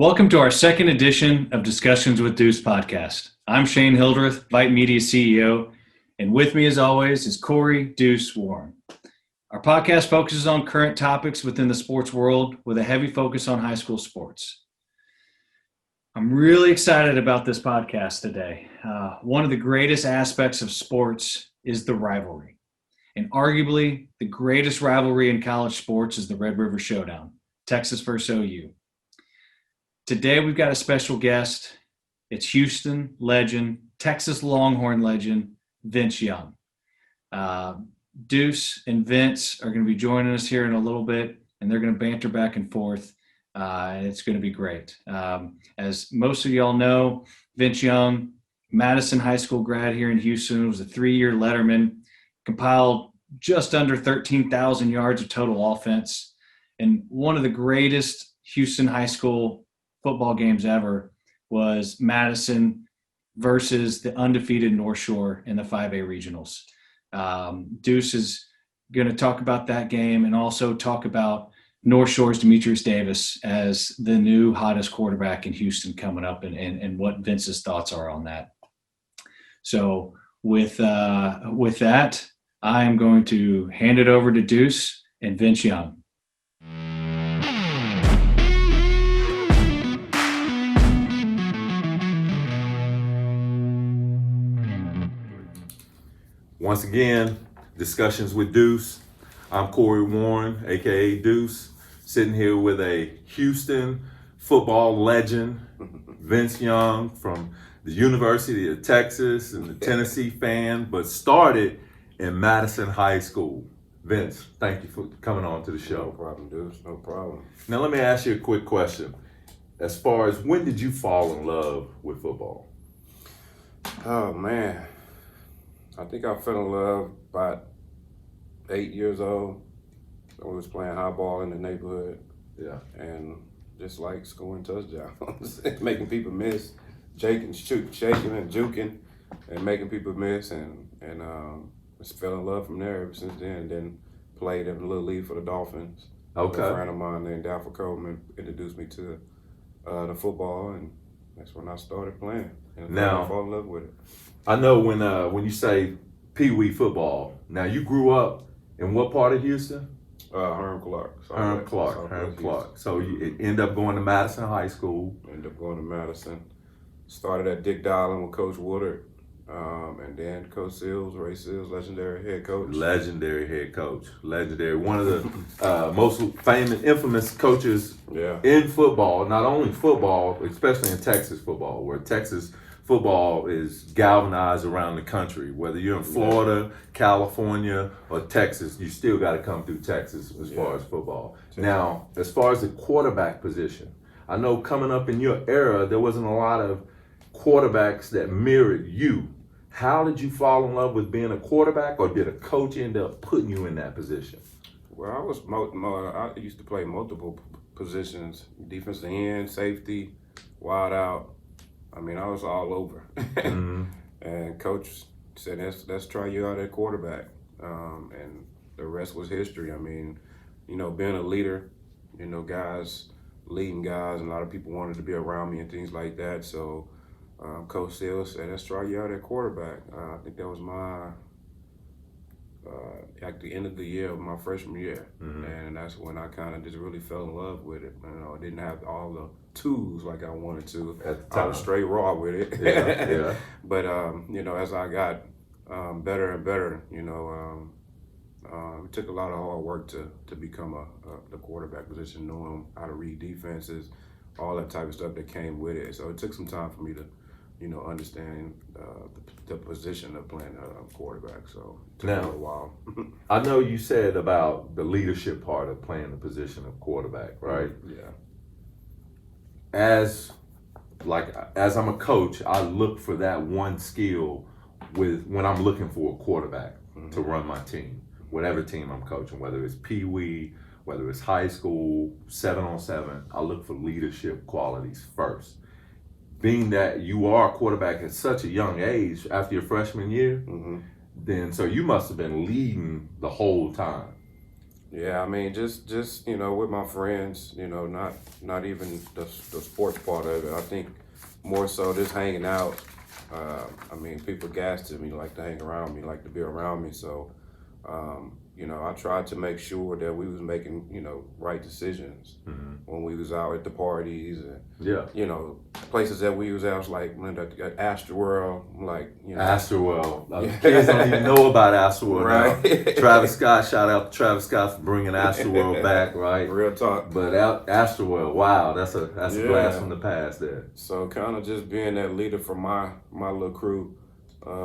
Welcome to our second edition of Discussions with Deuce podcast. I'm Shane Hildreth, VYPE Media CEO, and with me as always is Corey Deuce Warren. Our podcast focuses on current topics within the sports world with a heavy focus on high school sports. I'm really excited about this podcast today. One of the greatest aspects of sports is the rivalry. And arguably, the greatest rivalry in college sports is the Red River Showdown, Texas versus OU. Today, we've got a special guest. It's Houston legend, Texas Longhorn legend, Vince Young. Deuce and Vince are going to be joining us here in a little bit, and they're going to banter back and forth, and it's going to be great. As most of y'all know, Vince Young, Madison High School grad here in Houston, was a 3-year letterman, compiled just under 13,000 yards of total offense, and one of the greatest Houston high school football games ever was Madison versus the undefeated North Shore in the 5A regionals. Deuce is going to talk about that game and also talk about North Shore's Demetrius Davis as the new hottest quarterback in Houston coming up and what Vince's thoughts are on that. So with that, I am going to hand it over to Deuce and Vince Young. Once again, Discussions with Deuce. I'm Corey Warren, aka Deuce, sitting here with a Houston football legend, Vince Young from the University of Texas and the Tennessee fan, but started in Madison High School. Vince, thank you for coming on to the show. No problem, Deuce, no problem. Now let me ask you a quick question. As far as when did you fall in love with football? Oh, man. I think I fell in love about 8 years old. I was playing high ball in the neighborhood. Yeah. And just like scoring touchdowns, making people miss, shaking and juking, and making people miss. And just fell in love from there ever since then. And then played in the little league for the Dolphins. Okay. A friend of mine named Dalford Coleman introduced me to the football, and that's when I started playing. And Now, I fell in love with it. I know when you say Pee Wee football, now you grew up in what part of Houston? Herm Clark. Herm Clark. So you end up going to Madison High School. Ended up going to Madison. Started at Dick Dowling with Coach Woodard. And then Coach Seals, Ray Seals, legendary head coach. Legendary head coach. Legendary. One of the most famous, infamous coaches in football. Not only football, especially in Texas football, where Texas football is galvanized around the country. Whether you're in Florida, California, or Texas, you still got to come through Texas as far as football. Now, as far as the quarterback position, I know coming up in your era, there wasn't a lot of quarterbacks that mirrored you. How did you fall in love with being a quarterback, or did a coach end up putting you in that position? Well, I used to play multiple positions: defensive end, safety, wide out. I mean, I was all over. Mm-hmm. And coach said, let's try you out at quarterback. And the rest was history. I mean, being a leader, guys, leading guys, and a lot of people wanted to be around me and things like that. So Coach Seals said, let's try you out at quarterback. I think that was at the end of the year of my freshman year. Mm-hmm. And that's when I kind of just really fell in love with it. I didn't have all the tools like I wanted to. At the time. I was straight raw with it. Yeah. But, as I got better and better, it took a lot of hard work to become the quarterback position, knowing how to read defenses, all that type of stuff that came with it. So it took some time for me to understand the position of playing quarterback. So it took a little while. I know you said about the leadership part of playing the position of quarterback, right? Yeah. As I'm a coach, I look for that one skill when I'm looking for a quarterback to run my team, whatever team I'm coaching, whether it's Pee Wee, whether it's high school, 7-on-7, I look for leadership qualities first. Being that you are a quarterback at such a young age after your freshman year, then so you must have been leading the whole time. Yeah, I mean, just with my friends, not even the sports part of it. I think more so just hanging out. I mean, people gas to me, like to hang around me, like to be around me. So, I tried to make sure that we was making, right decisions when we was out at the parties and, Yeah. places that we was at. I was like, man, at Astroworld, like, Astroworld. Kids don't even know about Astroworld right? now. Travis Scott, shout out to Travis Scott for bringing Astroworld back, right? Real talk. But Astroworld, wow, that's a blast from the past there. So kind of just being that leader for my little crew,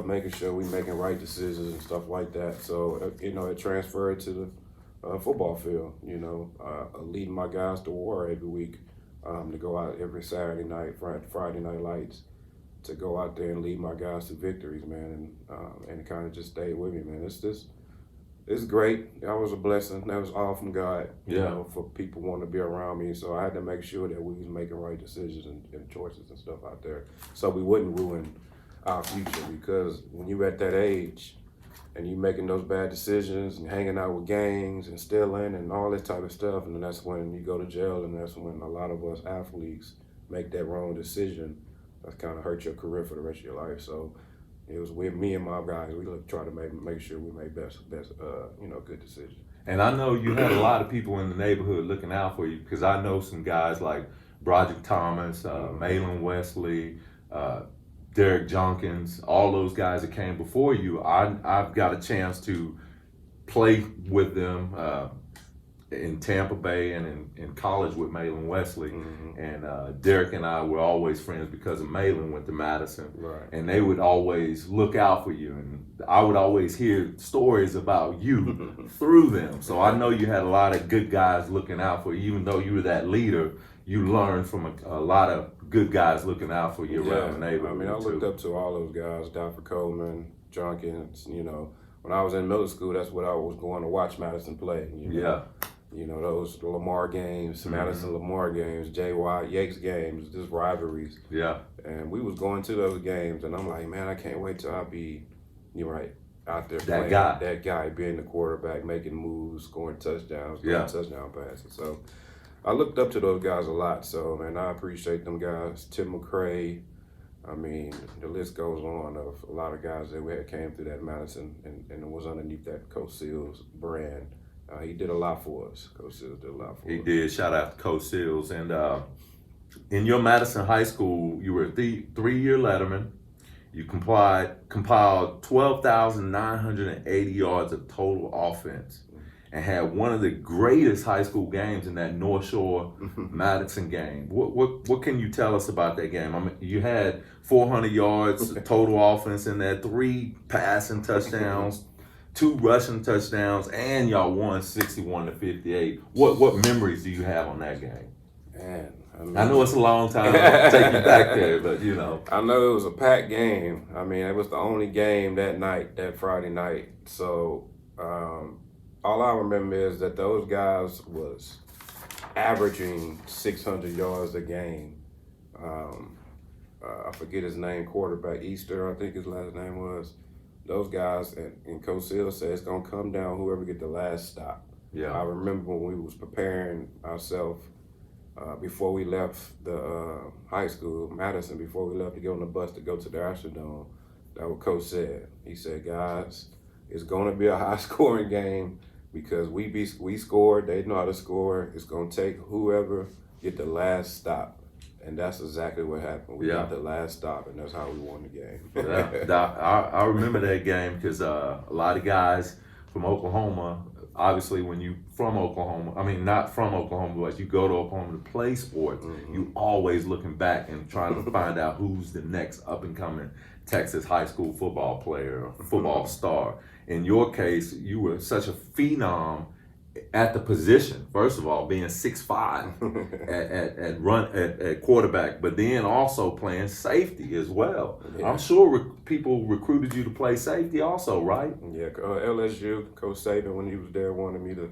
making sure we making right decisions and stuff like that. So it transferred to the football field. Leading my guys to war every week, to go out every Saturday night, Friday night lights, to go out there and lead my guys to victories, man, and it kind of just stayed with me, man. It's great. That was a blessing. That was all from God, for people wanting to be around me. So I had to make sure that we was making right decisions and choices and stuff out there, so we wouldn't ruin our future. Because when you're at that age and you making those bad decisions and hanging out with gangs and stealing and all this type of stuff, and then that's when you go to jail, and that's when a lot of us athletes make that wrong decision. That's kind of hurt your career for the rest of your life. So it was with me and my guys. We try to make sure we made best good decisions. And I know you had a lot of people in the neighborhood looking out for you, because I know some guys like Broderick Thomas, Malin Wesley, Derek Jenkins, all those guys that came before you. I've got a chance to play with them in Tampa Bay and in college with Malin Wesley. And Derek and I were always friends because of Malin went to Madison. Right. And they would always look out for you. And I would always hear stories about you through them. So I know you had a lot of good guys looking out for you. Even though you were that leader, you learned from a lot of good guys looking out for you around the neighborhood. I mean, I looked up to all those guys, Dr. Coleman, Jenkins. When I was in middle school, that's what I was going to watch Madison play. Those Lamar games, Madison Lamar games, J.Y. Yates games, just rivalries. Yeah. And we was going to those games, and I'm like, man, I can't wait till I be, out there playing. That guy being the quarterback, making moves, scoring touchdowns, touchdown passes. So I looked up to those guys a lot. So, man, I appreciate them guys. Tim McCray. I mean, the list goes on of a lot of guys that we had came through that Madison and was underneath that Coach Seals brand. He did a lot for us. Coach Seals did a lot for us. He did. Shout out to Coach Seals. And in your Madison High School, you were a three-year letterman. You compiled 12,980 yards of total offense and had one of the greatest high school games in that North Shore Madison game. What can you tell us about that game? I mean, you had 400 yards total offense in there, 3 passing touchdowns, 2 rushing touchdowns, and y'all won 61-58. What memories do you have on that game? Man, I know it's a long time to take you back there, but I know it was a packed game. I mean, it was the only game that night, that Friday night. So all I remember is that those guys was averaging 600 yards a game. I forget his name, quarterback, Easter, I think his last name was. Those guys, and Coach Seals said it's going to come down whoever get the last stop. Yeah. I remember when we was preparing ourselves before we left the high school, Madison, before we left to get on the bus to go to the Astrodome, that what Coach said. He said, guys, it's going to be a high-scoring game because we scored, they know how to score. It's going to take whoever get the last stop. And that's exactly what happened. We got the last stop, and that's how we won the game. I remember that game because a lot of guys from Oklahoma, obviously when you from Oklahoma, I mean not from Oklahoma, but you go to Oklahoma to play sports, you always looking back and trying to find out who's the next up-and-coming Texas high school football player or football star. In your case, you were such a phenom at the position, first of all, being 6'5" at quarterback, but then also playing safety as well. Yeah. I'm sure people recruited you to play safety also, right? Yeah, LSU, Coach Saban, when he was there, wanted me to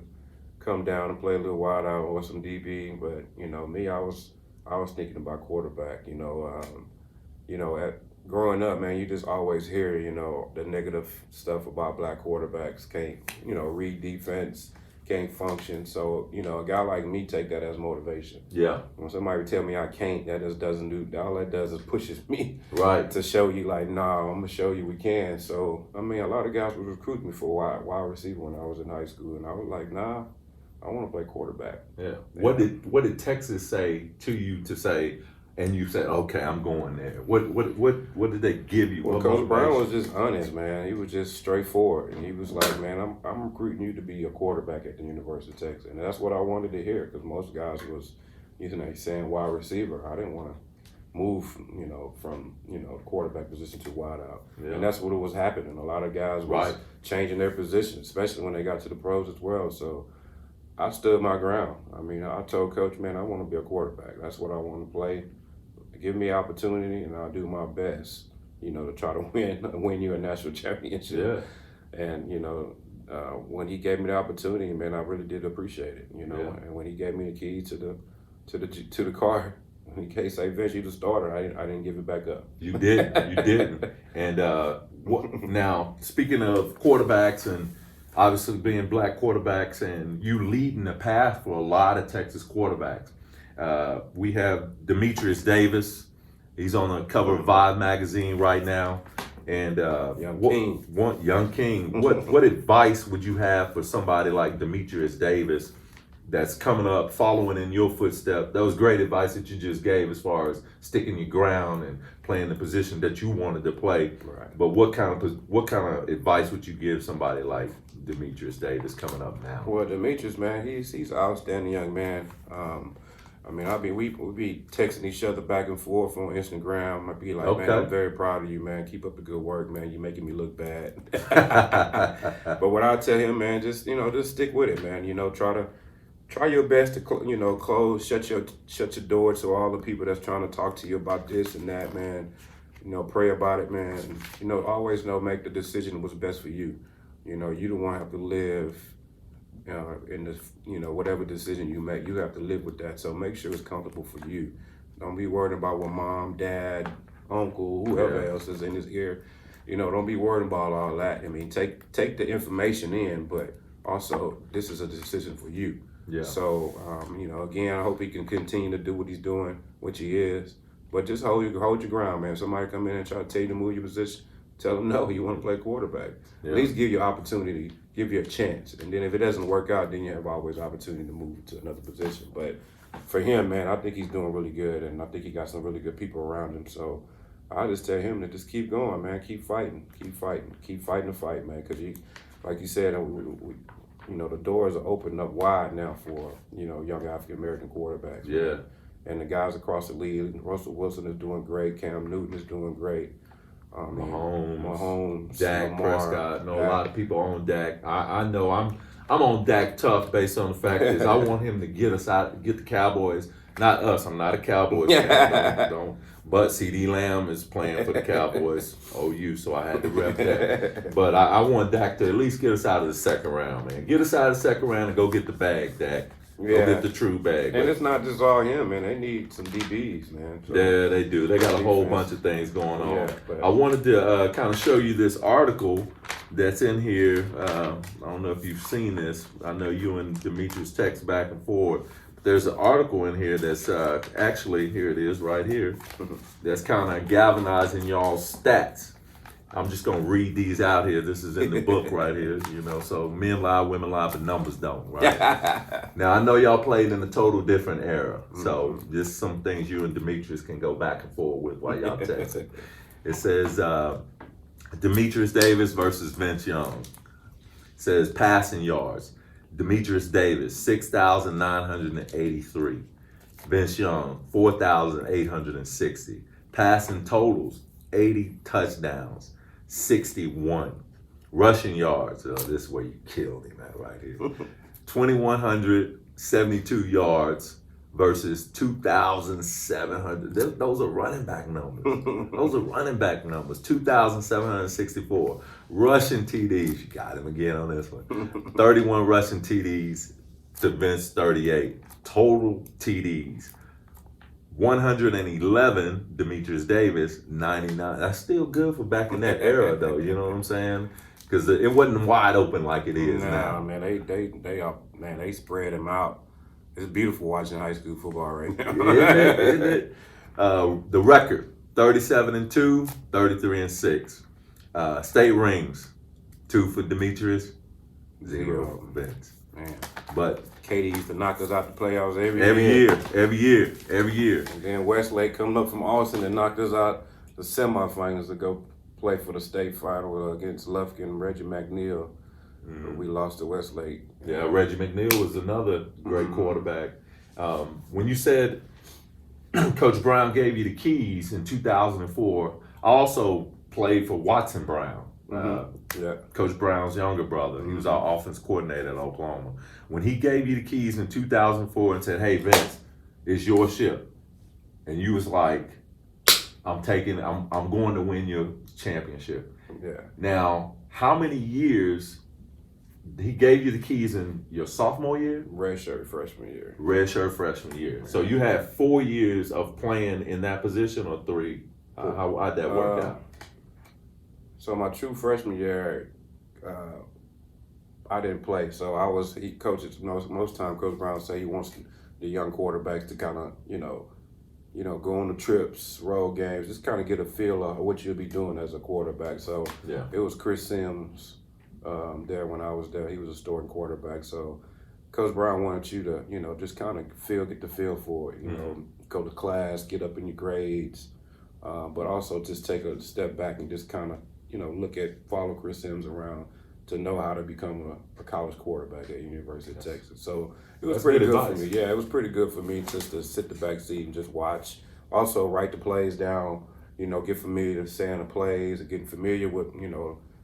come down and play a little wide out or some DB, but me, I was thinking about quarterback. Growing up, man, you just always hear the negative stuff about black quarterbacks, can't read defense. can't function. So, you know, a guy like me take that as motivation. Yeah. When somebody tell me I can't, that just doesn't do, all that does is pushes me Right. to show you like, nah, I'm gonna show you we can. So, I mean, a lot of guys would recruit me for wide receiver when I was in high school, and I was like, nah, I want to play quarterback. Yeah. What did Texas say to you to say, and you said, okay, I'm going there? What did they give you? Well, What Coach Brown was motivation? just honest, man. He was just straightforward, and he was like, man, I'm recruiting you to be a quarterback at the University of Texas, and that's what I wanted to hear, because most guys was, you know, saying wide receiver. I didn't want to move, you know, from, you know, quarterback position to wide out. Yeah. And that's what was happening. A lot of guys was changing their position, especially when they got to the pros as well. So I stood my ground. I mean, I told Coach, man, I want to be a quarterback. That's what I want to play. Give me opportunity, and I'll do my best, you know, to try to win you a national championship. Yeah. And, you know, when he gave me the opportunity, man, I really did appreciate it, you know. Yeah. And when he gave me the key to the car, in case I eventually the starter, I didn't give it back up. You didn't. And now, speaking of quarterbacks and obviously being black quarterbacks, and you leading the path for a lot of Texas quarterbacks, we have Demetrius Davis. He's on the cover of VYPE magazine right now. And Young King. What advice would you have for somebody like Demetrius Davis that's coming up, following in your footsteps? That was great advice that you just gave as far as sticking your ground and playing the position that you wanted to play. Right. But what kind of advice would you give somebody like Demetrius Davis coming up now? Well, Demetrius, man, he's an outstanding young man. I mean, we be texting each other back and forth on Instagram. I'd be like, man, I'm very proud of you, man. Keep up the good work, man. You're making me look bad. But what I tell him, man, just stick with it, man. You know, try your best to shut your door to all the people that's trying to talk to you about this and that, man. You know, pray about it, man. You know, always make the decision what's best for you. You know, you don't want to have to live in this, you know, whatever decision you make, you have to live with that. So make sure it's comfortable for you. Don't be worried about what mom, dad, uncle, whoever else is in his ear. You know, don't be worried about all that. I mean, take the information in, but also this is a decision for you. Yeah. So, you know, again, I hope he can continue to do what he's doing, which he is. But just hold your ground, man. If somebody come in and try to tell you to move your position, tell them no, you want to play quarterback. Yeah. At least give you opportunity, give you a chance. And then if it doesn't work out, then you have always opportunity to move to another position. But for him, man, I think he's doing really good, and I think he got some really good people around him. So I just tell him to just keep going, man. Keep fighting the fight, man. Because like you said, we you know, the doors are opening up wide now for, you know, young African-American quarterbacks. Yeah. Man. And the guys across the league, Russell Wilson is doing great. Cam Newton is doing great. Mahomes, Dak Lamar, Prescott. A lot of people on Dak. I know I'm on Dak tough based on the fact is I want him to get the Cowboys. Not us. I'm not a Cowboys fan. Don't. But CD Lamb is playing for the Cowboys, OU, so I had to rep that. But I want Dak to at least get us out of the second round, man. Get us out of the second round and go get the bag, Dak. Go get the true bag. And it's not just all him, man. They need some DBs, man. So, yeah, they do. They got a whole bunch of things going on. Yeah, I wanted to kind of show you this article that's in here. I don't know if you've seen this. I know you and Demetrius text back and forth. There's an article in here that's actually, here it is right here, that's kind of galvanizing y'all's stats. I'm just going to read these out here. This is in the book right here, you know, so men lie, women lie, but numbers don't, right? Now, I know y'all played in a total different era, so just some things you and Demetrius can go back and forth with while y'all text. It says Demetrius Davis versus Vince Young. It says passing yards. Demetrius Davis, 6,983. Vince Young, 4,860. Passing totals, 80 touchdowns, 61. Rushing yards, this is where you killed him at right here. 2,172 yards versus 2,700. Those are running back numbers. 2,764. Rushing TDs, you got him again on this one. 31 rushing TDs to Vince 38. Total TDs. 111 Demetrius Davis, 99. That's still good for back in that era, though. You know what I'm saying? because it wasn't wide open like it is now. Man, they spread them out. It's beautiful watching high school football right now. Isn't it? The record 37-2, 33-6. State rings 2 for Demetrius, 0 for Vince. Man, but Katie used to knock us out the playoffs every year. And then Westlake coming up from Austin and knocked us out the semifinals to go play for the state final against Lufkin and Reggie McNeil. But we lost to Westlake. Yeah, Reggie McNeil was another great quarterback. When you said Coach Brown gave you the keys in 2004, I also played for Watson Brown. Coach Brown's younger brother. He was our offense coordinator at Oklahoma. When he gave you the keys in 2004 and said, "Hey Vince, it's your ship," and you was like, I'm going to win your championship." Yeah. Now, how many years he gave you the keys in your sophomore year? Redshirt freshman year. Redshirt freshman year. So you had 4 years of playing in that position, or 3? How'd that work out? So my true freshman year, I didn't play. So most time Coach Brown say he wants the young quarterbacks to kind of, go on the trips, road games, just kind of get a feel of what you'll be doing as a quarterback. So it was Chris Sims there when I was there. He was a starting quarterback. So Coach Brown wanted you to, just kind of get the feel for it, go to class, get up in your grades, but also just take a step back and just kind of, follow Chris Sims around to know how to become a college quarterback at University of Texas. So it was pretty good for me. Yeah, it was pretty good for me just to sit the back seat and just watch. Also write the plays down, get familiar with saying the plays, getting familiar with,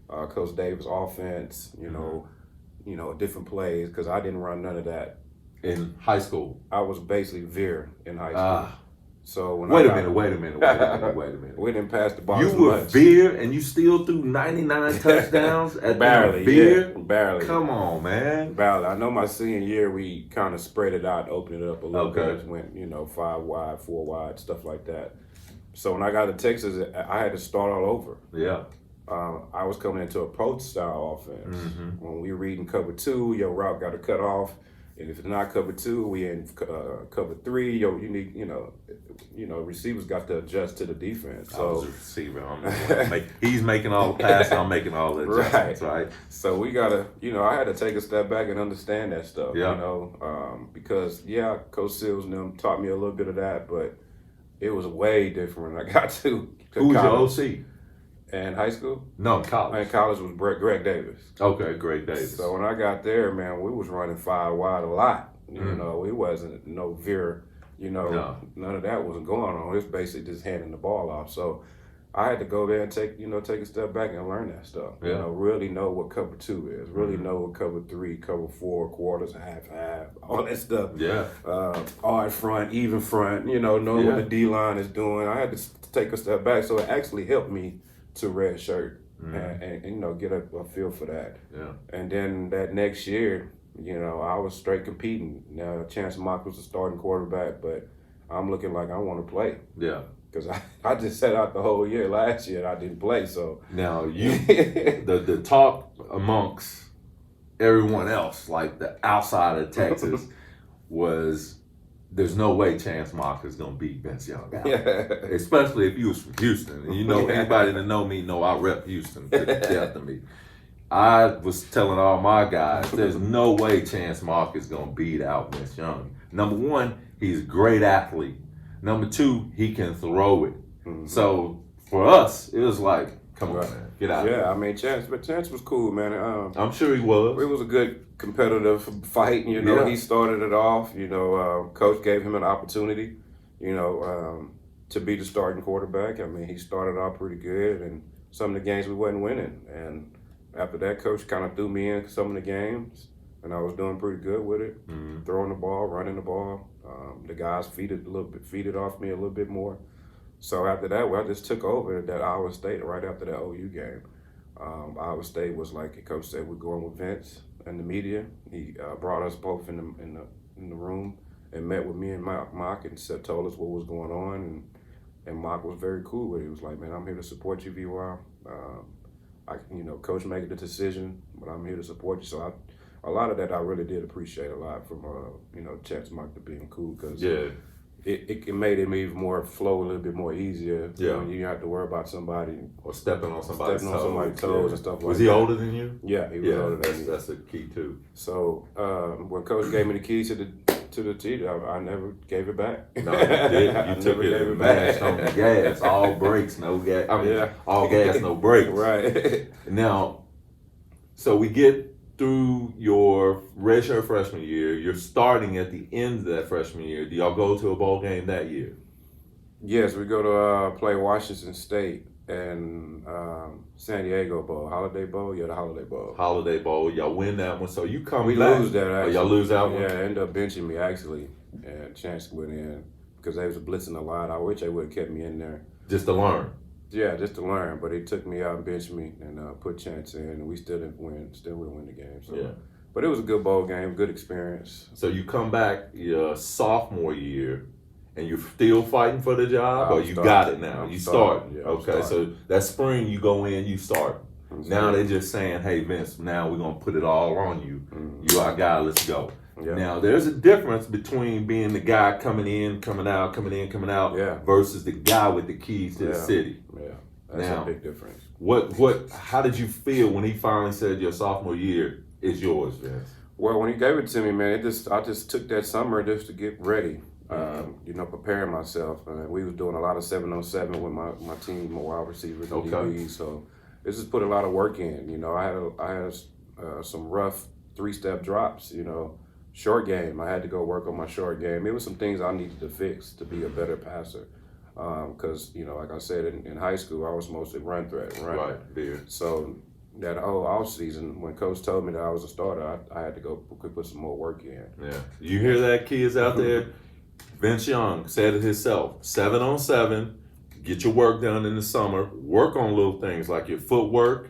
Coach Davis' offense, different plays, because I didn't run none of that. In high school? I was basically veer in high school. So when Wait a minute. We didn't pass the ball. You were veer and you still threw 99 touchdowns at barely, veer? Yeah, barely. Come on, man. Barely. I know my senior year we kind of spread it out, opened it up a little bit. Went 5 wide, 4 wide, stuff like that. So when I got to Texas, I had to start all over. Yeah. I was coming into approach style offense. When we reading cover 2, your route got to cut off. And if it's not cover 2, we in cover 3. You need, receivers got to adjust to the defense. So I was a receiver. He's making all the passes. I'm making all the adjustments, right? So we gotta, I had to take a step back and understand that stuff. Because Coach Sills and them taught me a little bit of that, but it was way different when I got to Who was your OC? In high school? No, college. In college was Greg Davis. Okay, Greg Davis. So when I got there, man, we was running 5 wide a lot. It wasn't no veer. None of that wasn't going on. It was basically just handing the ball off. So I had to go there and take a step back and learn that stuff. Yeah. Really know what cover 2 is. Really know what cover 3, cover 4, quarters, half, all that stuff. Yeah. Odd front, even front. Know what the D line is doing. I had to take a step back. So it actually helped me to red shirt and get a feel for that. Yeah. And then that next year, I was straight competing. Now Chance Mock was the starting quarterback, but I'm looking like I want to play. Yeah. Because I just sat out the whole year last year and I didn't play. So now the talk amongst everyone else, like the outside of Texas, was there's no way Chance Mock is gonna beat Vince Young out. Especially if he was from Houston. And anybody that know me know I rep Houston to the death of me. I was telling all my guys, there's no way Chance Mock is gonna beat out Vince Young. Number 1, he's a great athlete. Number 2, he can throw it. So for us, it was like, come on, man, get out. Yeah, I mean Chance was cool, man. I'm sure he was. It was a good competitive fight. He started it off. Coach gave him an opportunity. To be the starting quarterback. I mean, he started off pretty good, and some of the games we wasn't winning. And after that, Coach kind of threw me in some of the games, and I was doing pretty good with it, throwing the ball, running the ball. The guys feeded off me a little bit more. So after that, I just took over that Iowa State right after that OU game. Iowa State was like Coach said, we're going with Vince and the media. He brought us both in the room and met with me and Mock and told us what was going on. And Mock was very cool with it. He was like, man, I'm here to support you, VY. coach make the decision, but I'm here to support you. So a lot of that I really did appreciate a lot from Chance Mark to being cool because it made it even more flow a little bit more easier. When you have to worry about somebody or stepping on somebody's toes and stuff like that. Was he older than you? Yeah, he was older than me. That's a key too. So when coach gave me the keys to the tee, I never gave it back. No, you didn't. You took it and mashed on the gas. All brakes, no gas. All gas, no brakes. Right. Now, so we get through your redshirt freshman year. You're starting at the end of that freshman year. Do y'all go to a bowl game that year? Yes, we go to play Washington State and San Diego Bowl, Holiday Bowl. Yeah, the Holiday Bowl. Holiday Bowl. Y'all win that one, so you come. We back. lose that. Actually. Oh, y'all lose that one. Yeah, they ended up benching me actually, and Chance went in because they was blitzing a lot. I wish they would have kept me in there Just to learn. Yeah, just to learn. But they took me out and benched me and put Chance in, and we still didn't win. Still wouldn't win the game. So. Yeah. But it was a good bowl game, good experience. So you come back your sophomore year, and you're still fighting for the job, or you got it now? You start. Yeah, okay, so that spring you go in, you start. Now they're just saying, "Hey Vince, now we're gonna put it all on you. You our guy. Let's go." Yeah. Now there's a difference between being the guy coming in, coming out, versus the guy with the keys to the city. Yeah, that's a big difference. How did you feel when he finally said your sophomore year is yours, Vince? Well, when he gave it to me, man, I just took that summer just to get ready. Preparing myself. We was doing a lot of 7-on-7 with my team, my wide receivers and DBs. So it just put a lot of work in. I had some rough 3-step drops. Short game. I had to go work on my short game. It was some things I needed to fix to be a better passer. Because like I said, in high school, I was mostly run threat. Right. So that whole off season, when coach told me that I was a starter, I had to go put some more work in. Yeah. You hear that, kids out there? Vince Young said it himself, 7-on-7, get your work done in the summer, work on little things like your footwork,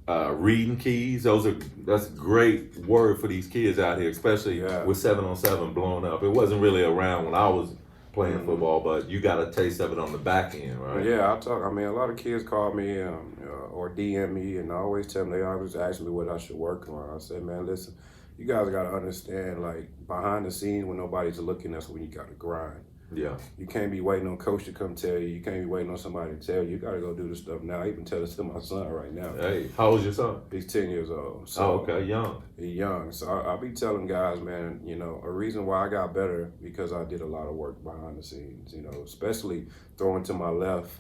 reading keys. That's a great word for these kids out here, especially with 7-on-7 blowing up. It wasn't really around when I was playing football, but you got a taste of it on the back end, right? Yeah, a lot of kids call me or DM me, and I always tell them, they always ask me what I should work on. I say, man, listen, you guys got to understand, like, behind the scenes when nobody's looking, that's when you got to grind. Yeah. You can't be waiting on coach to come tell you. You can't be waiting on somebody to tell you. You got to go do this stuff now. I even tell this to my son right now. Hey, how old is your son? He's 10 years old. So, okay, young. He's young. So I be telling guys, man, a reason why I got better because I did a lot of work behind the scenes, especially throwing to my left.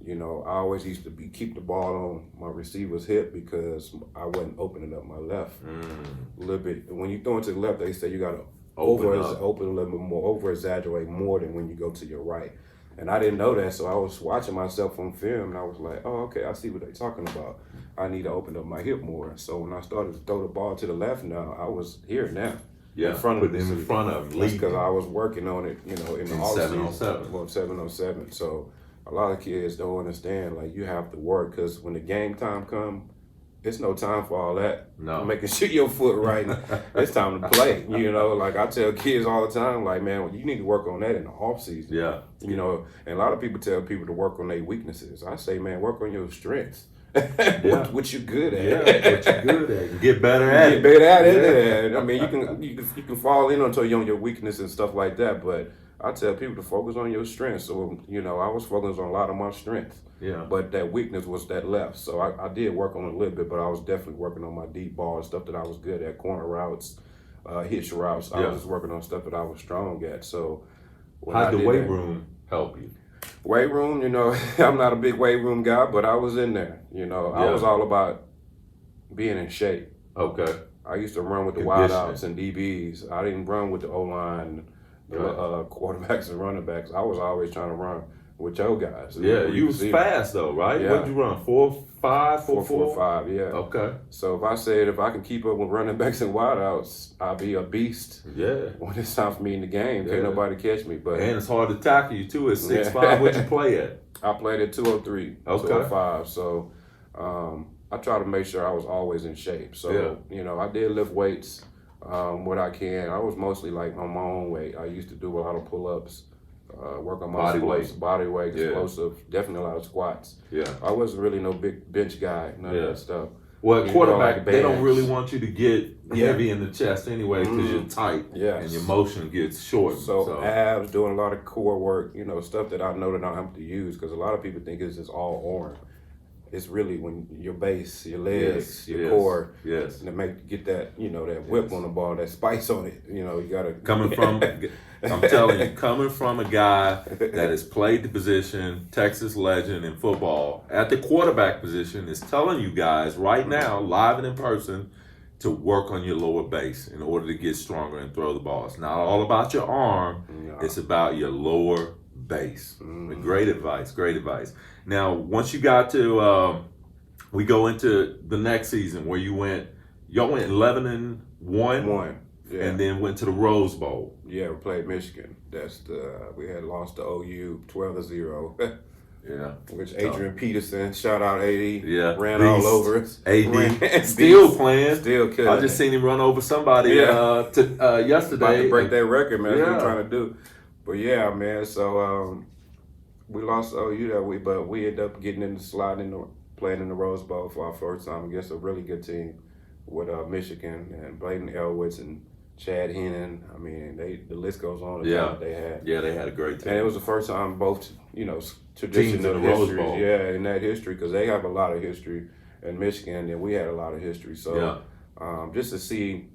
I always used to keep the ball on my receiver's hip because I wasn't opening up my left a little bit. When you throw it to the left, they say you got to open a little bit more, over-exaggerate more than when you go to your right. And I didn't know that, so I was watching myself on film, and I was like, oh, okay, I see what they're talking about. I need to open up my hip more. So when I started to throw the ball to the left now, I was here now. Yeah, in front of in front of That's because I was working on it, in the off season. 7-on-7. Well, 7-on-7. So a lot of kids don't understand, like, you have to work because when the game time comes, it's no time for all that. No. Making sure your foot right. It's time to play. Like I tell kids all the time, like, man, you need to work on that in the off season. Yeah. And a lot of people tell people to work on their weaknesses. I say, man, work on your strengths. What you good at. Yeah, what you good at. Get better at it. Get better at it. Yeah. I mean, you can fall in until you're on your weakness and stuff like that, but I tell people to focus on your strengths. So, I was focusing on a lot of my strengths. Yeah. But that weakness was that left. So I did work on it a little bit, but I was definitely working on my deep ball and stuff that I was good at, corner routes, hitch routes. I was just working on stuff that I was strong at. So how'd the weight room help you? Weight room, I'm not a big weight room guy, but I was in there. I was all about being in shape. Okay. I used to run with the wideouts and DBs. I didn't run with the O-line, the quarterbacks and running backs. I was always trying to run with your guys. Yeah, you was fast though, right? Yeah. What'd you run? 4.5, 4.45, yeah. Okay. So if I can keep up with running backs and wideouts, I'll be a beast. Yeah. When it's time for me in the game, can't nobody catch me. But and it's hard to tackle you too. At 6'5", what'd you play at? I played at 203, 205. So I try to make sure I was always in shape. So I did lift weights what I can. I was mostly like on my own weight. I used to do a lot of pull-ups. work on my Body body weight, Yeah. explosive, definitely a lot of squats. Yeah. I wasn't really no big bench guy, none of that stuff. Well, You know, quarterback, like they don't bands. really want you to get heavy in the chest anyway because you're tight Yes. and your motion gets short. So abs, doing a lot of core work, you know, stuff that I know that I don't have to use because a lot of people think it's just all arm. It's really when your base, your legs, your core, and get that, you know, that whip on the ball, that spice on it. You know, you gotta I'm telling you, coming from a guy that has played the position, Texas legend in football, at the quarterback position, is telling you guys right now, live and in person, to work on your lower base in order to get stronger and throw the ball. It's not all about your arm. No. It's about your lower base. Great advice. Great advice. Now, once you got to, we go into the next season where y'all went 11-1. Yeah. And then went to the Rose Bowl. Yeah, we played Michigan. We had lost to OU 12-0. Yeah. Which Adrian Peterson, shout out AD, ran Beast. all over us. AD still playing. Still killing. I just seen him run over somebody yesterday. About to break that record, man. That's what we're Yeah. trying to do. But yeah, man, so we lost to OU that week, but we ended up playing in the Rose Bowl for our first time against a really good team with Michigan and Bladen Elwitz and Chad Hennon. I mean, the list goes on. The talent they had. Yeah, they had a great team. And it was the first time both, you know, tradition Teams in of the Rose history. Bowl. Yeah, in that history, because they have a lot of history in Michigan, and we had a lot of history. So just to see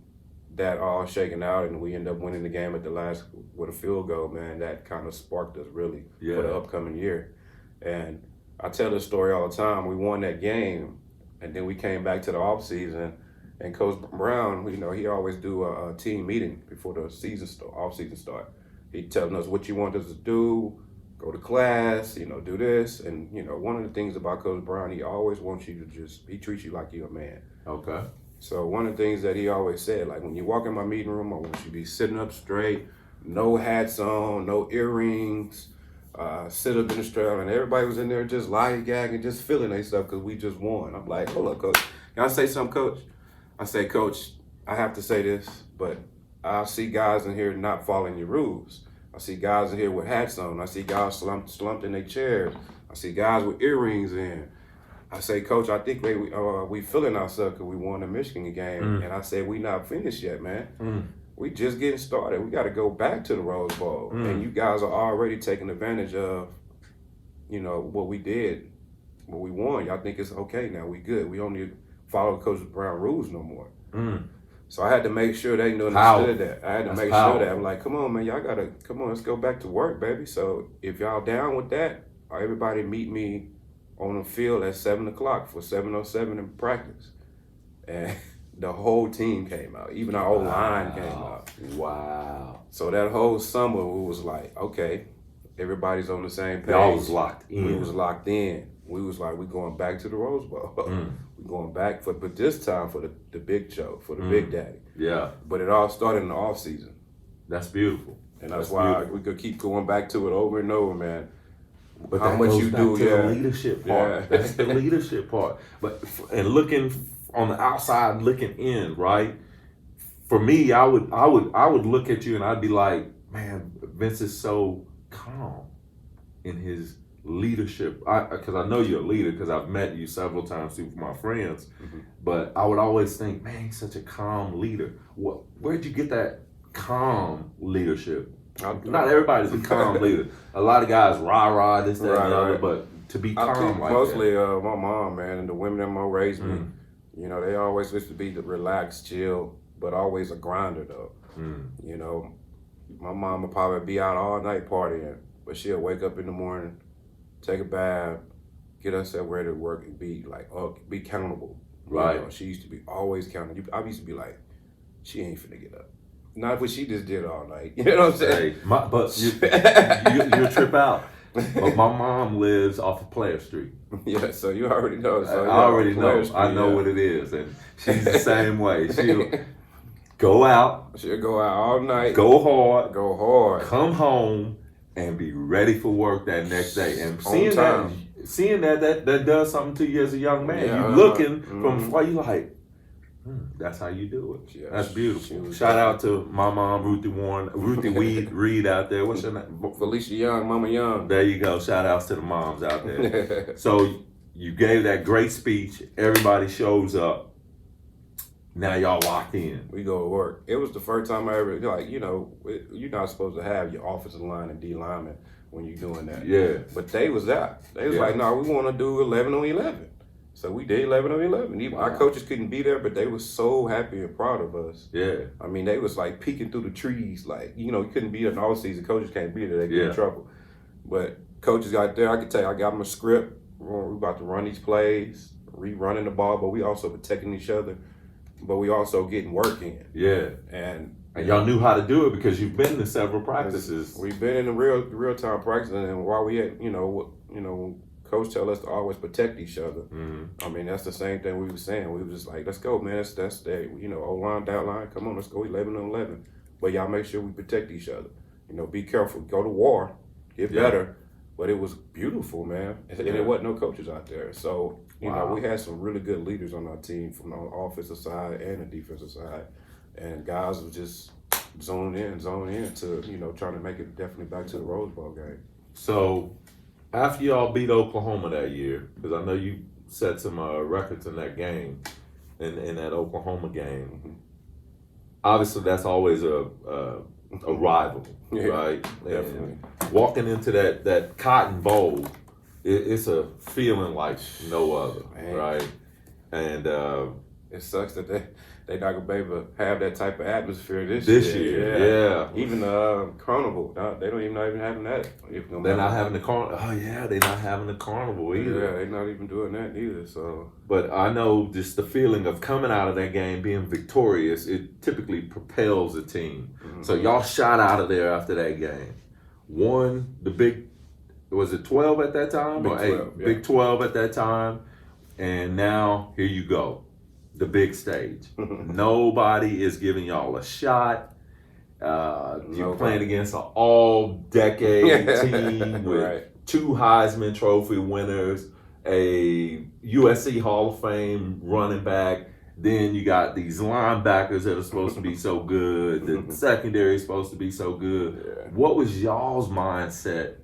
that all shaken out, and we end up winning the game at the last with a field goal, man, that kind of sparked us really for the upcoming year. And I tell this story all the time. We won that game, and then we came back to the offseason. And Coach Brown, you know, he always do a team meeting before the off-season start. He telling us what you want us to do, go to class, you know, do this. And, you know, one of the things about Coach Brown, he always wants you to he treats you like you're a man. Okay. So one of the things that he always said, like, when you walk in my meeting room, I want you to be sitting up straight, no hats on, no earrings, sit up in the straddle. And everybody was in there just lollygagging, just feeling their stuff because we just won. I'm like, hold up, Coach. Can I say something, Coach? I say, Coach, I have to say this, but I see guys in here not following your rules. I see guys in here with hats on. I see guys slumped in their chairs. I see guys with earrings in. I say, Coach, I think we feeling ourselves because we won the Michigan game. And I said, we not finished yet, man. We just getting started. We got to go back to the Rose Bowl. And you guys are already taking advantage of, you know, what we did, what we won. Y'all think it's okay now. We good. We don't need follow Coach Brown rules no more. So I had to make sure they understood that. I had to make sure that. I'm like, come on, man, y'all gotta, come on, let's go back to work, baby. So if y'all down with that, everybody meet me on the field at 7 o'clock for 7:07 in practice. And the whole team came out. Even our old line came out. Wow. So that whole summer, we was like, okay, everybody's on the same page. Y'all was locked in. We was locked in. We was like, we going back to the Rose Bowl. We going back but this time for the big show, for the big daddy. Yeah. But it all started in the off season. That's beautiful. And that's why we could keep going back to it over and over, man. But how that much goes you back do, to the leadership part. Yeah. That's the leadership part. But and looking on the outside, looking in, right? For me, I would look at you and I'd be like, man, Vince is so calm in his leadership. Because I know you're a leader because I've met you several times through my friends. But I would always think, man, he's such a calm leader. Where'd you get that calm leadership? Not everybody's a calm leader. A lot of guys rah this, that, and the other, but to be calm I think like mostly that. my mom, man, and the women that raised me. You know, they always used to be the relaxed, chill, but always a grinder though. You know, my mom would probably be out all night partying, but she'll wake up in the morning, take a bath, get herself ready to work, and be like, be accountable. Right. You know, she used to be always accountable. I used to be like, she ain't finna get up. Not what she just did all night. You know what I'm saying? Hey, but you'll trip out. But my mom lives off of Player Street. Yeah, so you already know. So I already know. I know what it is, and she's the same way. She'll go out. She'll go out all night. Go hard. Come home and be ready for work that next day. And seeing that does something to you as a young man. Yeah, You're looking from far. You like, That's how you do it. Yeah, That's she beautiful. was Shout out to my mom, Ruthie Reed out there. What's your name? Felicia Young, Mama Young. There you go. Shout outs to the moms out there. So you gave that great speech. Everybody shows up. Now y'all locked in. We go to work. It was the first time I ever, like, you're not supposed to have your offensive line and D lineman when you're doing that. Yeah. But they was that. They was like, no, we want to do 11 on 11. So we did 11 on 11. Even our coaches couldn't be there, but they were so happy and proud of us. Yeah. I mean, they was like peeking through the trees. Like, you couldn't be there in all season. Coaches can't be there. They get in trouble. But coaches got there. I could tell you, I got them a script. We're about to run these plays, running the ball, but we also protecting each other. But we also getting work in. Yeah. And y'all knew how to do it because you've been to several practices. We've been in the real time practice, and while we had, when coach tell us to always protect each other. Mm-hmm. I mean, that's the same thing we were saying. We were just like, let's go, man. That's that. O-line, down line. Come on, let's go 11 on 11. But y'all make sure we protect each other. Be careful. Go to war. Get better. But it was beautiful, man. And it wasn't no coaches out there. So, we had some really good leaders on our team from the offensive side and the defensive side. And guys were just zoned in to, trying to make it definitely back to the Rose Bowl game. So, after y'all beat Oklahoma that year, because I know you set some records in that game, in that Oklahoma game. Obviously, that's always a rival, right? Definitely. And walking into that Cotton Bowl, it's a feeling like no other, right? And it sucks that they not gonna be able to have that type of atmosphere this year. Yeah. Even the carnival, they don't even having that. They're not having the carnival. Oh yeah, they're not having the carnival either. Yeah, they're not even doing that either. So, but I know just the feeling of coming out of that game being victorious, it typically propels a team. Mm-hmm. So y'all shot out of there after that game. Won the was it 12 at that time? Big or 12, 8? yeah. Big 12 at that time. And now here you go. The big stage. Nobody is giving y'all a shot. You're playing against an all-decade team with 2 Heisman Trophy winners, a USC Hall of Fame running back. Then you got these linebackers that are supposed to be so good. The secondary is supposed to be so good. Yeah. What was y'all's mindset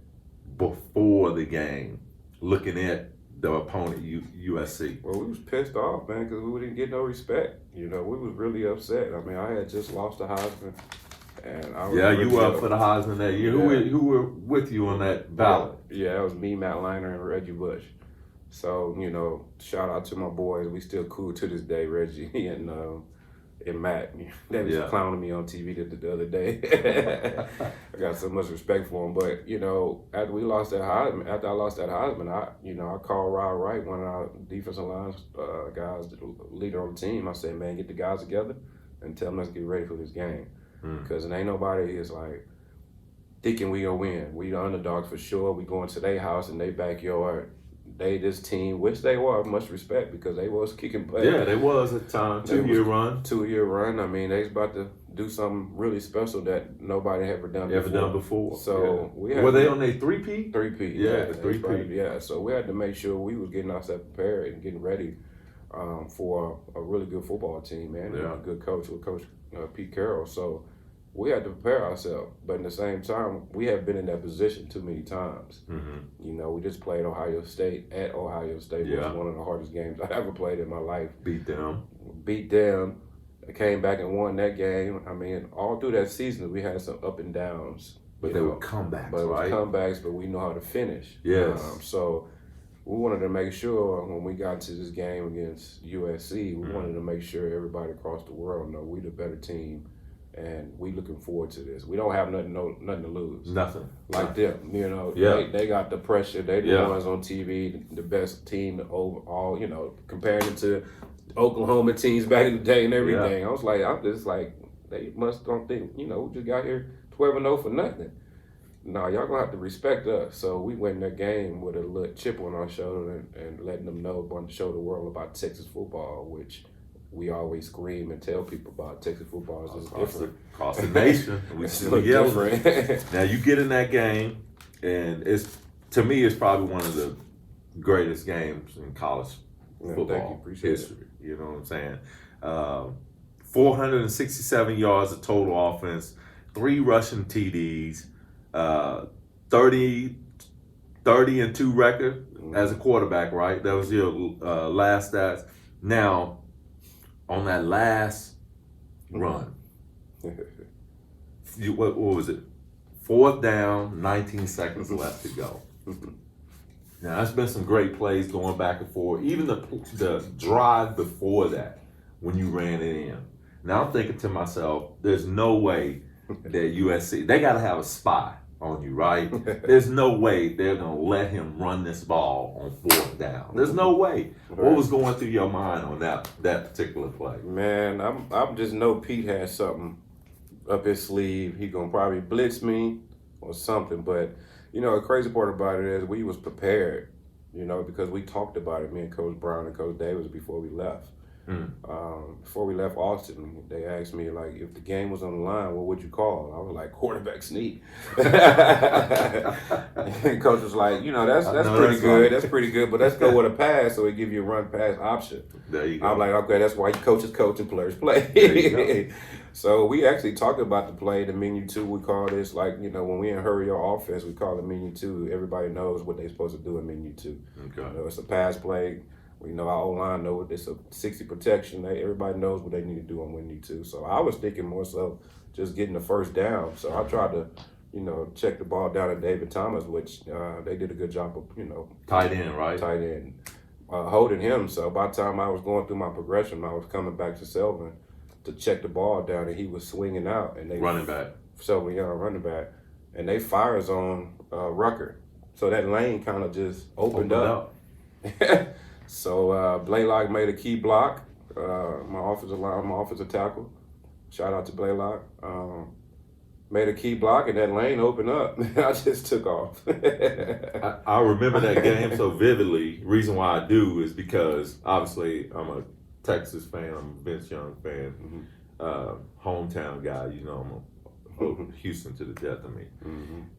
before the game, looking at the opponent, USC? Well, we was pissed off, man, because we didn't get no respect. We was really upset. I mean, I had just lost the Heisman, and I was you were up for the Heisman that year. Who were with you on that ballot? Yeah, it was me, Matt Liner, and Reggie Bush. So, shout out to my boys. We still cool to this day, Reggie and Matt. They was clowning me on TV the other day. I got so much respect for them. But, after I lost that Heisman, I called Rod Wright, one of our defensive line guys, the leader on the team. I said, man, get the guys together and tell them let's get ready for this game. Because ain't nobody is like thinking we gonna win. We the underdogs for sure. We going to their house in their backyard. This team, which they were, much respect because they was kicking butt. Yeah, they was at the time. 2-year run. 2-year run. I mean, they was about to do something really special that nobody ever done before. So we had were they on their 3P? 3P. Yeah, 3P. Yeah, so we had to make sure we was getting ourselves prepared and getting ready for a really good football team, man. And a good coach with Coach Pete Carroll. So we had to prepare ourselves, but at the same time, we have been in that position too many times. We just played Ohio State at Ohio State. It was one of the hardest games I ever played in my life. Beat them. I came back and won that game. I mean, all through that season, we had some up and downs. But they were comebacks, right? Comebacks, but we know how to finish. Yes. So we wanted to make sure when we got to this game against USC, we wanted to make sure everybody across the world know we the better team. And we looking forward to this. We don't have nothing to lose. Nothing. Like them, They got the pressure. They the ones on TV, the best team overall, comparing it to Oklahoma teams back in the day and everything. Yeah. I was like, they must don't think, we just got here 12-0 for nothing. No, y'all gonna have to respect us. So we went in that game with a little chip on our shoulder and letting them know, want to show the world about Texas football, which we always scream and tell people about. Texas football is just different. Across the nation. We still different. Now you get in that game, and to me, it's probably one of the greatest games in college football history. You know what I'm saying? 467 yards of total offense, 3 rushing TDs, 30-2 record as a quarterback, right? That was your last stats. Now, on that last run, what was it? 4th down, 19 seconds left to go. Now, there's been some great plays going back and forth. Even the drive before that, when you ran it in. Now, I'm thinking to myself, there's no way that USC, they got to have a spy on you, right? There's no way they're going to let him run this ball on 4th down. There's no way. What was going through your mind on that particular play? Man, I'm just know Pete has something up his sleeve. He gonna probably blitz me or something. But you know, the crazy part about it is we was prepared. You know, because we talked about it, me and Coach Brown and Coach Davis, before we left. Before we left Austin, they asked me, like, if the game was on the line, what would you call? I was like, quarterback sneak. And Coach was like, you know, that's pretty good. That's pretty good, but let's go with a pass so it give you a run pass option. There you go. I'm like, okay, that's why coaches coach and players play. There you go. So we actually talked about the play, the menu 2. We call this, like, you know, when we in hurry your offense, we call it menu 2. Everybody knows what they're supposed to do in menu 2. Okay. You know, it's a pass play. You know, our O-line know it's a 60 protection. Everybody knows what they need to do on menu 2. So I was thinking more so just getting the 1st down. So I tried to, you know, check the ball down at David Thomas, which they did a good job of, you know. Tight end, right? Tight end. Holding him. So by the time I was going through my progression, I was coming back to Selvin to check the ball down, and he was swinging out. And they running back. Selvin Young, running back. And they fires on Rucker. So that lane kind of just opened up. So Blaylock made a key block. My offensive tackle. Shout out to Blaylock. Made a key block, and that lane opened up. I just took off. I remember that game so vividly. Reason why I do is because obviously I'm a Texas fan. I'm a Vince Young fan. Hometown guy. You know, I'm a Houston to the death of me.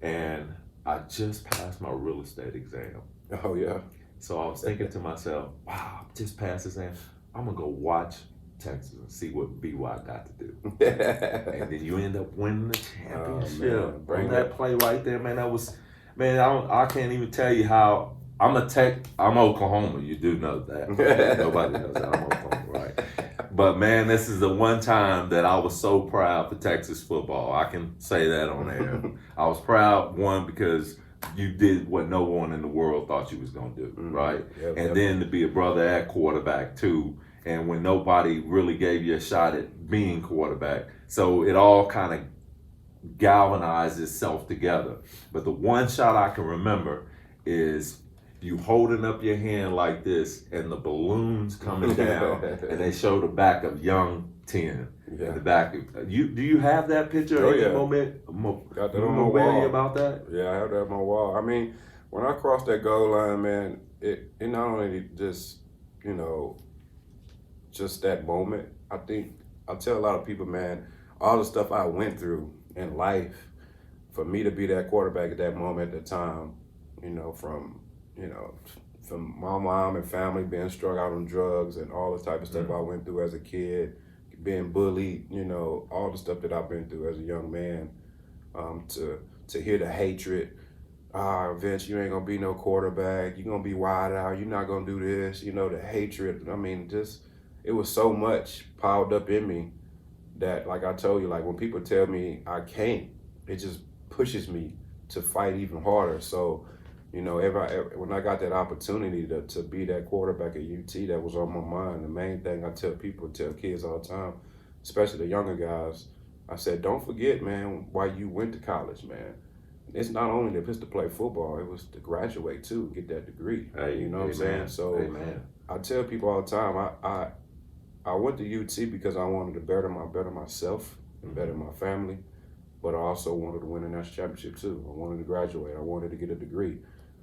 And I just passed my real estate exam. Oh yeah. So I was thinking to myself, wow, I just passed this exam. I'm gonna go watch Texas and see what BY got to do. And then you end up winning the championship. Bring that play right there, man. That was, man, I can't even tell you how. I'm Oklahoma. You do know that. Nobody knows that. I'm Oklahoma, right? But man, this is the one time that I was so proud for Texas football. I can say that on air. I was proud, one, because you did what no one in the world thought you was gonna do, right? And then to be a brother at quarterback too, and when nobody really gave you a shot at being quarterback, so it all kind of galvanized itself together. But the one shot I can remember is you holding up your hand like this, and the balloons coming down, and they show the back of Young 10. In the back. Do you have that picture? Oh, yeah. Got that on my wall. About that? Yeah, I have that on my wall. I mean, when I crossed that goal line, man, it not only just, you know, just that moment. I think I tell a lot of people, man, all the stuff I went through in life, for me to be that quarterback at that moment at the time, you know, from my mom and family being strung out on drugs and all the type of stuff I went through as a kid, being bullied, you know, all the stuff that I've been through as a young man, to hear the hatred. Vince, you ain't gonna be no quarterback. You're gonna be wide out. You're not gonna do this. You know, the hatred. I mean, just, it was so much piled up in me that, like I told you, like when people tell me I can't, it just pushes me to fight even harder. So, you know, when I got that opportunity to be that quarterback at UT, that was on my mind. The main thing I tell kids all the time, especially the younger guys, I said, don't forget, man, why you went to college, man. It's not only just to play football, it was to graduate too, get that degree. Hey, you know what I'm saying? So I tell people all the time, I went to UT because I wanted to better myself and better my family, but I also wanted to win a national championship too. I wanted to graduate. I wanted to get a degree.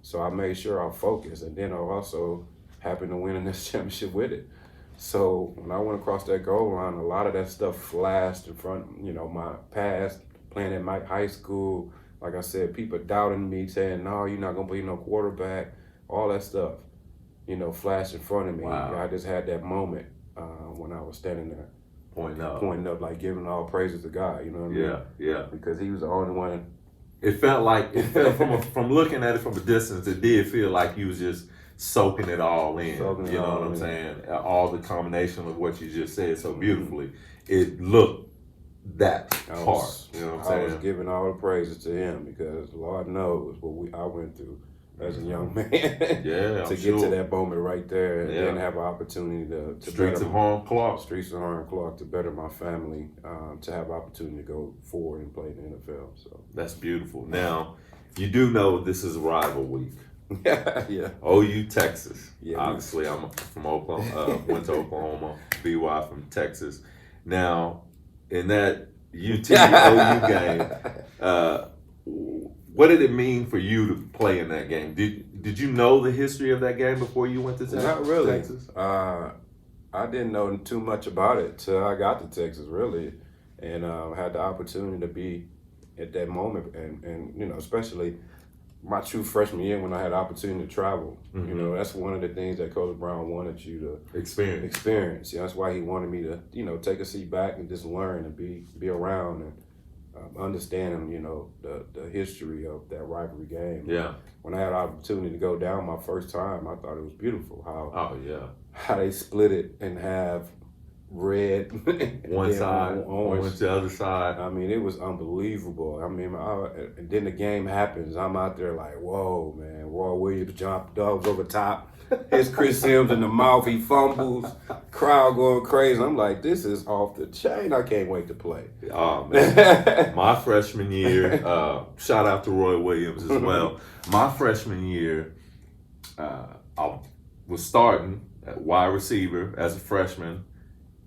So I made sure I focused, and then I also happened to win a national championship with it. So when I went across that goal line, a lot of that stuff flashed in front, you know, my past, playing at Mike High School. Like I said, people doubting me, saying, no, you're not going to be no quarterback. All that stuff, you know, flashed in front of me. Wow. I just had that moment. when I was standing there pointing up, like giving all praises to God. You know what I mean? Yeah, yeah. Because He was the only one. It felt from looking at it from a distance, it did feel like you was just soaking it all in. Soaking it You know all what I'm in. saying? All the combination of what you just said so beautifully. It looked that part. You know what I'm saying? I was giving all the praises to Him because the Lord knows what I went through as a young man. Yeah, to get to that moment right there and then have an opportunity to Streets of Harlem Clark. Streets of Harlem Clark to better my family, to have opportunity to go forward and play in the NFL. So that's beautiful. Now, you do know this is rival week. Yeah. OU Texas. Yeah. Obviously, I'm from Oklahoma. Went to Oklahoma. VY from Texas. Now, in that UT OU game, what did it mean for you to play in that game? Did you know the history of that game before you went to Texas? Not really. Texas? I didn't know too much about it till I got to Texas, really, and had the opportunity to be at that moment, and you know, especially my true freshman year when I had the opportunity to travel. Mm-hmm. You know, that's one of the things that Coach Brown wanted you to experience. You know, that's why he wanted me to, you know, take a seat back and just learn and be around and understand, you know, the history of that rivalry game. Yeah. When I had the opportunity to go down my first time, I thought it was beautiful how they split it and have red one side, orange the other side. I mean, it was unbelievable. I mean, and then the game happens. I'm out there like, whoa, man. Roy Williams jumped dogs over top. Here's Chris Sims in the mouth. He fumbles. Crowd going crazy. I'm like, this is off the chain. I can't wait to play. Oh, man. My freshman year, shout out to Roy Williams as well. My freshman year, I was starting at wide receiver as a freshman,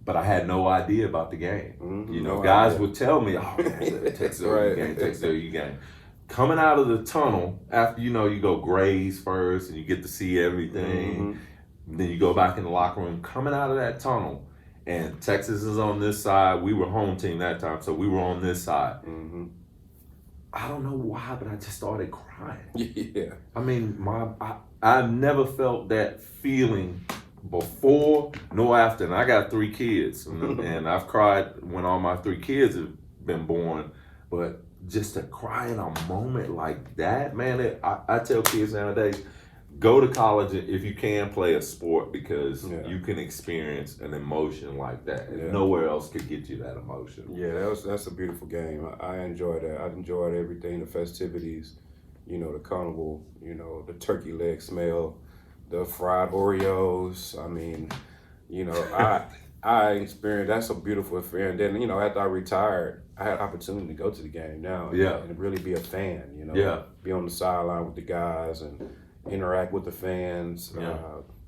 but I had no idea about the game. Mm-hmm. You know, guys would tell me, oh, Texas OU game, Texas OU game. Coming out of the tunnel, after, you know, you go graze first and you get to see everything. Mm-hmm. Then you go back in the locker room. Coming out of that tunnel, and Texas is on this side. We were home team that time, so we were on this side. Mm-hmm. I don't know why, but I just started crying. Yeah. I mean, I never felt that feeling before nor after. And I got 3 kids, and I've cried when all my 3 kids have been born. But just to cry in a moment like that, man, I tell kids nowadays, go to college if you can play a sport, because you can experience an emotion like that. And nowhere else could get you that emotion. Yeah, that's a beautiful game. I enjoyed that. I enjoyed everything, the festivities, you know, the carnival, you know, the turkey leg smell, the fried Oreos. I mean, you know, I experienced, that's a beautiful affair. And then, you know, after I retired, I had opportunity to go to the game now and really be a fan, you know, be on the sideline with the guys and interact with the fans.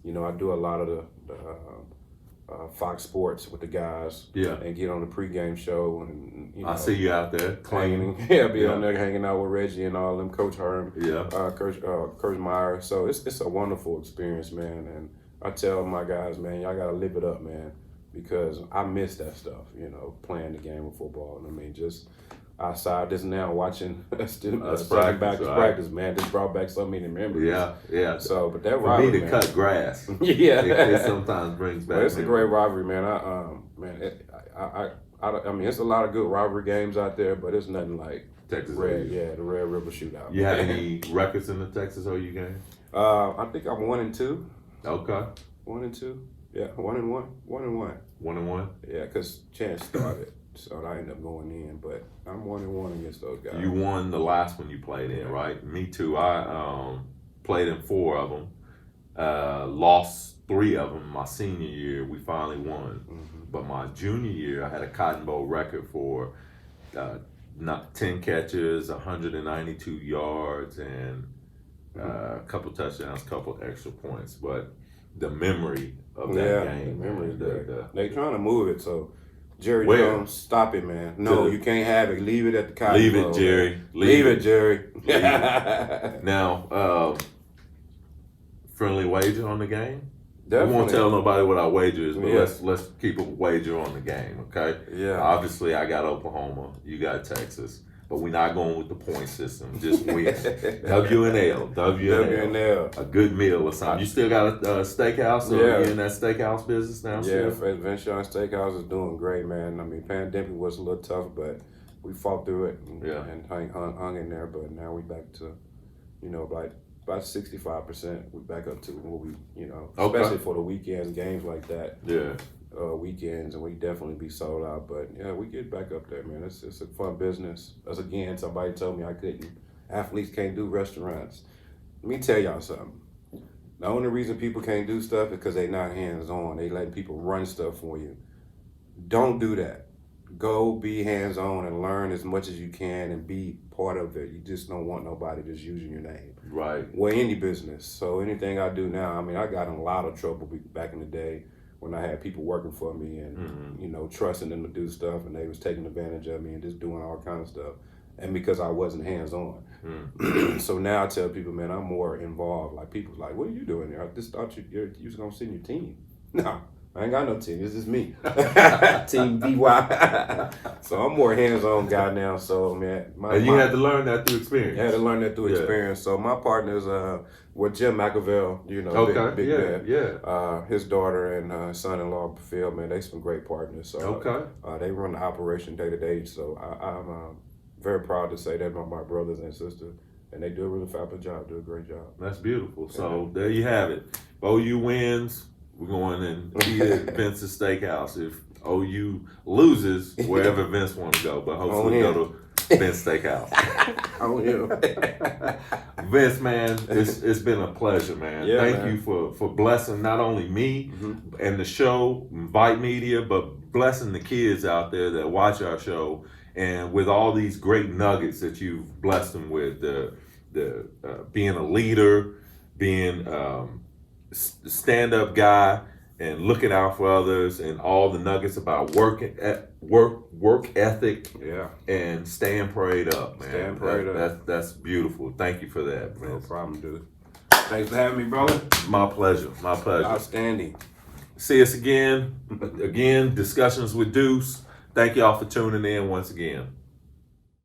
You know, I do a lot of the Fox Sports with the guys and get on the pregame show. And you know, I see you out there claiming. Be on there hanging out with Reggie and all them, Coach Herm, Coach Meyer. So it's a wonderful experience, man. And I tell my guys, man, y'all got to live it up, man, because I miss that stuff, you know, playing the game of football. And I mean, just outside this now, watching practice, man, just brought back so many memories. Yeah. So, but that for rivalry, me to cut grass, it sometimes brings back. But it's a great rivalry, man. I mean, it's a lot of good rivalry games out there, but it's nothing like Texas. the Red River Shootout. You have any records in the Texas OU game? I think I'm 1-2. Okay. 1-2. Yeah, 1-1. 1-1. 1-1. Yeah, because Chance started, so I ended up going in. But I'm 1-1 against those guys. You won the last one you played in, right? Me too. I played in 4 of them. Lost 3 of them. My senior year, we finally won. Mm-hmm. But my junior year, I had a Cotton Bowl record for 10 catches, 192 yards, and a couple touchdowns, couple extra points. But the memory of that game. The memory is great. They trying to move it, so Jerry Jones, stop it, man. No, you can't have it. Leave it at the Cotton Leave Bowl. It, Jerry. Man. Leave it, Jerry. Leave it. Now, friendly wager on the game? Definitely. We won't tell nobody what our wager is, but let's keep a wager on the game, okay? Yeah. Obviously, I got Oklahoma. You got Texas. but we're not going with the point system. Just win. W and L. A good meal or something. You still got a steakhouse? Or you in that steakhouse business now? Yeah, Vince Young Steakhouse is doing great, man. I mean, pandemic was a little tough, but we fought through it and hung in there. But now we back to, about 65%. We back up to what we, especially for the weekends, games like that. Yeah. Weekends, and we definitely be sold out. But yeah, we get back up there, man. It's a fun business. As again, somebody told me athletes can't do restaurants. Let me tell y'all something. The only reason people can't do stuff is because they not hands-on. They letting people run stuff for you. Don't do that. Go be hands-on and learn as much as you can and be part of it. You just don't want nobody just using your name. Right. Well, any business. So anything I do now, I mean, I got in a lot of trouble back in the day when I had people working for me and, trusting them to do stuff, and they was taking advantage of me and just doing all kind of stuff. And because I wasn't hands-on. So now I tell people, man, I'm more involved. Like, people's like, what are you doing there? I just thought you was going to send your team. No, I ain't got no team. It's just me. Team VY. So I'm more hands-on guy now. So, man. And you had to learn that through experience. I had to learn that through experience. So my partners were Jim McAvell, big man. Yeah. His daughter and son-in-law, Phil, man, they some great partners. So they run the operation day to day. So I'm very proud to say that about my brothers and sisters. And they do a really fabulous job, do a great job. That's beautiful. So there you have it. If OU wins, we're going and eat at Vince's Steakhouse. If OU loses, wherever Vince wants to go. But hopefully go to Vince Steakhouse. Vince, man, it's been a pleasure, man. Yeah, Thank you for blessing not only me and the show, VYPE Media, but blessing the kids out there that watch our show. And with all these great nuggets that you've blessed them with, the being a leader, being stand-up guy, and looking out for others, and all the nuggets about work ethic, and staying prayed up, man. Staying prayed up. That's beautiful. Thank you for that, man. No problem, dude. Thanks for having me, brother. My pleasure. Outstanding. See us again. Discussions with Deuce. Thank y'all for tuning in once again.